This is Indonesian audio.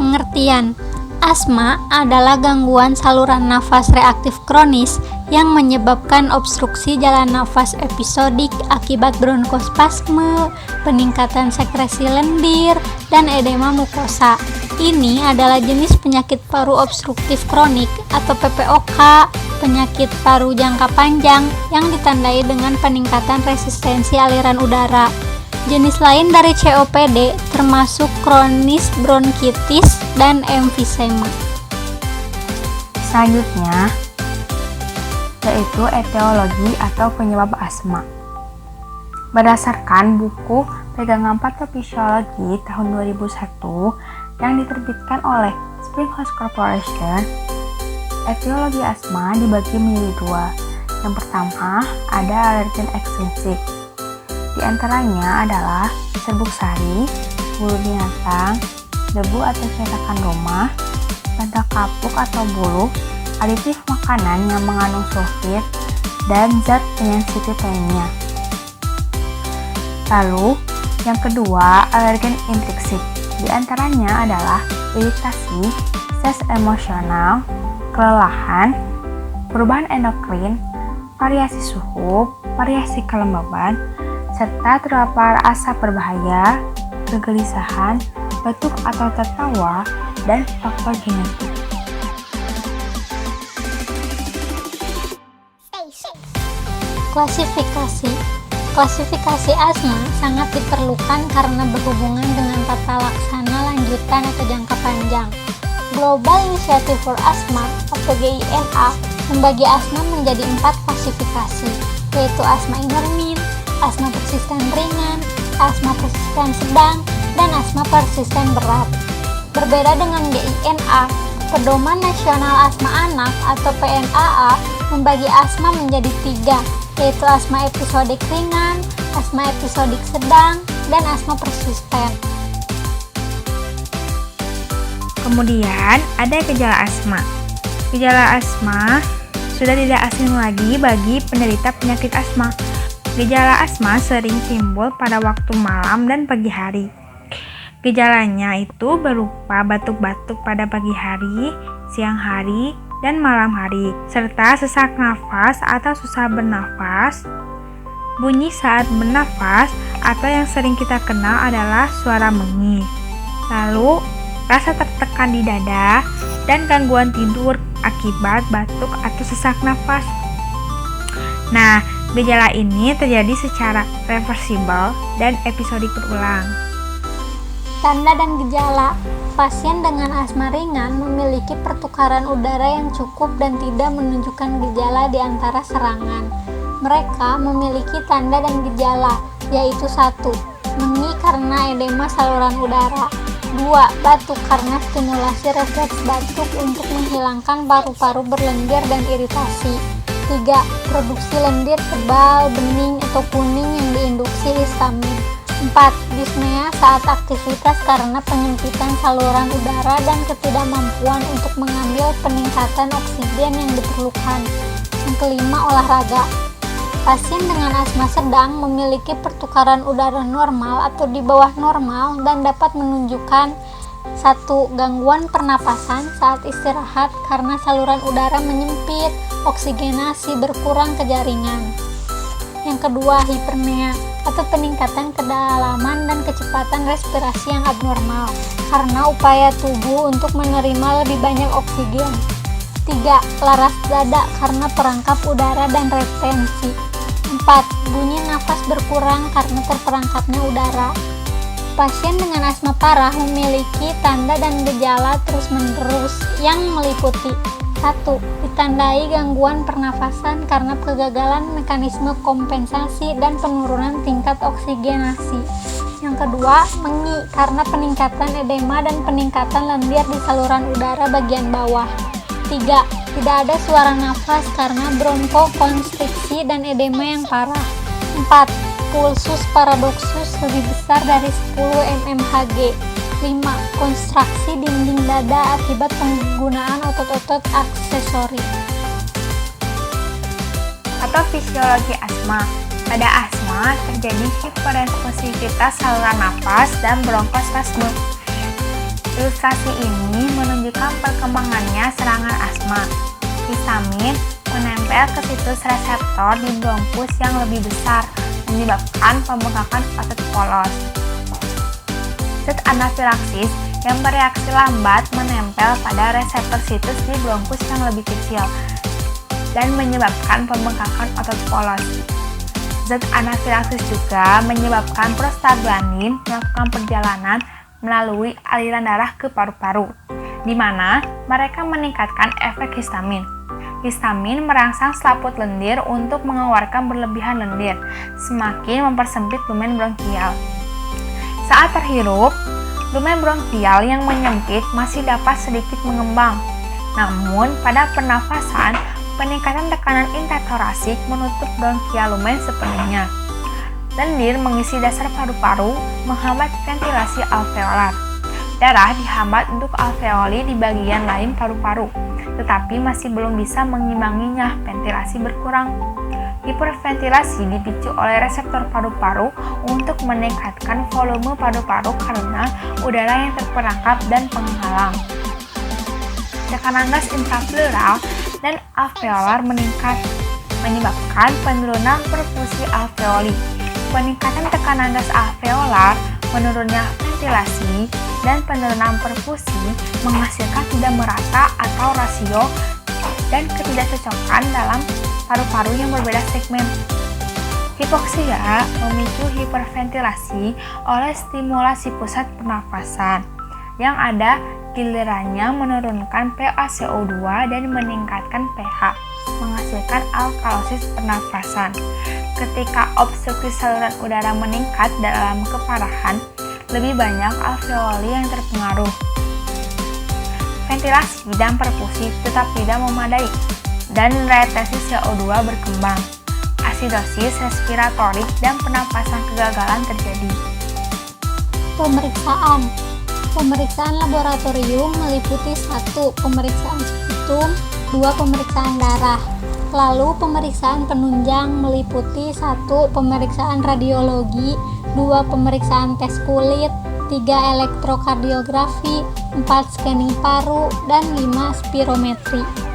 Pengertian: asma adalah gangguan saluran nafas reaktif kronis yang menyebabkan obstruksi jalan nafas episodik akibat bronkospasme, peningkatan sekresi lendir, dan edema mukosa. Ini adalah jenis penyakit paru obstruktif kronik atau PPOK, penyakit paru jangka panjang yang ditandai dengan peningkatan resistensi aliran udara. Jenis lain dari COPD termasuk kronis bronkitis dan emfisema. Selanjutnya, yaitu etiologi atau penyebab asma. Berdasarkan buku Pegangan Patofisiologi tahun 2001 yang diterbitkan oleh Springhouse Corporation, etiologi asma dibagi menjadi dua. Yang pertama, ada alergen ekstrinsik. Di antaranya adalah serbuk sari, bulu binatang, debu atau cetakan rumah, bantal kapuk atau bulu, aditif makanan yang mengandung sulfit, dan zat pensensitif lainnya. Lalu, yang kedua, alergen intrinsik. Di antaranya adalah iritasi, stres emosional, kelelahan, perubahan endokrin, variasi suhu, variasi kelembaban, serta terpapar asap berbahaya, kegelisahan, batuk atau tertawa, dan faktor genetik. Klasifikasi asma sangat diperlukan karena berhubungan dengan tata laksana lanjutan atau jangka panjang. Global Initiative for Asthma atau GINA membagi asma menjadi 4 klasifikasi, yaitu asma intermin, asma persisten ringan, asma persisten sedang, dan asma persisten berat. Berbeda dengan GINA, Pedoman Nasional Asma Anak atau PNAA membagi asma menjadi 3, yaitu asma episodik ringan, asma episodik sedang, dan asma persisten. Kemudian ada gejala asma. Gejala asma sudah tidak asing lagi bagi penderita penyakit asma. Gejala asma sering timbul pada waktu malam dan pagi hari. Gejalanya itu berupa batuk-batuk pada pagi hari, siang hari, dan malam hari, serta sesak nafas atau susah bernafas, bunyi saat bernafas, atau yang sering kita kenal adalah suara mengih. Lalu, rasa tertekan di dada, dan gangguan tidur akibat batuk atau sesak nafas. Nah, gejala ini terjadi secara reversibel dan episodik berulang. Tanda dan gejala: pasien dengan asma ringan memiliki pertukaran udara yang cukup dan tidak menunjukkan gejala di antara serangan. Mereka memiliki tanda dan gejala, yaitu 1. Mengih karena edema saluran udara. 2. Batuk karena stimulasi refleks batuk untuk menghilangkan paru-paru berlendir dan iritasi. 3. Produksi lendir tebal, bening, atau kuning yang diinduksi histamin. 4. Dyspnea saat aktivitas karena penyempitan saluran udara dan ketidakmampuan untuk mengambil peningkatan oksigen yang diperlukan. Yang kelima, olahraga. Pasien dengan asma sedang memiliki pertukaran udara normal atau di bawah normal dan dapat menunjukkan 1. Gangguan pernapasan saat istirahat karena saluran udara menyempit, oksigenasi berkurang ke jaringan. Yang kedua, hipernea atau peningkatan kedalaman dan kecepatan respirasi yang abnormal karena upaya tubuh untuk menerima lebih banyak oksigen. 3. Laras dada karena perangkap udara dan retensi. 4. Bunyi nafas berkurang karena terperangkapnya udara. Pasien dengan asma parah memiliki tanda dan gejala terus-menerus yang meliputi 1. Ditandai gangguan pernafasan karena kegagalan mekanisme kompensasi dan penurunan tingkat oksigenasi. Yang kedua, mengih karena peningkatan edema dan peningkatan lendir di saluran udara bagian bawah. 3. Tidak ada suara nafas karena bronkokonstriksi dan edema yang parah. 4. Pulsus paradoksus lebih besar dari 10 mmHg. 5. Kontraksi dinding dada akibat penggunaan otot-otot aksesori. Atau fisiologi asma. Pada asma terjadi hiperesponsivitas saluran nafas dan bronkospasme. Ilustrasi ini menunjukkan perkembangannya serangan asma. Histamin menempel ke situs reseptor di bronkus yang lebih besar, menyebabkan pembengkakan otot polos. Zat anafilaksis yang bereaksi lambat menempel pada reseptor situs di bronkus yang lebih kecil dan menyebabkan pembengkakan otot polos. Zat anafilaksis juga menyebabkan prostaglandin melakukan perjalanan melalui aliran darah ke paru-paru, di mana mereka meningkatkan efek histamin. Histamin merangsang selaput lendir untuk mengeluarkan berlebihan lendir, semakin mempersempit lumen bronkial. Saat terhirup, lumen bronkial yang menyempit masih dapat sedikit mengembang. Namun, pada pernafasan, peningkatan tekanan intratorasik menutup bronkial lumen sepenuhnya. Lendir mengisi dasar paru-paru, menghambat ventilasi alveolar. Darah dihambat untuk alveoli di bagian lain paru-paru, tetapi masih belum bisa mengimbanginya, ventilasi berkurang. Hiperventilasi dipicu oleh reseptor paru-paru untuk meningkatkan volume paru-paru karena udara yang terperangkap dan penghalang. Tekanan gas intrapleural dan alveolar meningkat, menyebabkan penurunan perfusi alveoli. Peningkatan tekanan gas alveolar, menurunnya ventilasi, dan penurunan perfusi menghasilkan tidak merata atau rasio dan ketidakcocokan dalam paru-paru yang berbeda segmen. Hipoksia memicu hiperventilasi oleh stimulasi pusat pernafasan yang ada gilirannya menurunkan PaCO2 dan meningkatkan pH, menghasilkan alkalosis pernafasan. Ketika obstruksi saluran udara meningkat dalam keparahan, lebih banyak alveoli yang terpengaruh. Ventilasi dan perfusi tetap tidak memadai, dan retensi CO2 berkembang. Asidosis respiratorik dan pernapasan kegagalan terjadi. Pemeriksaan laboratorium meliputi 1. Pemeriksaan sputum, 2. Pemeriksaan darah. Lalu pemeriksaan penunjang meliputi 1. Pemeriksaan radiologi, 2. Pemeriksaan tes kulit, 3. Elektrokardiografi, 4. Scanning paru, dan 5. Spirometri.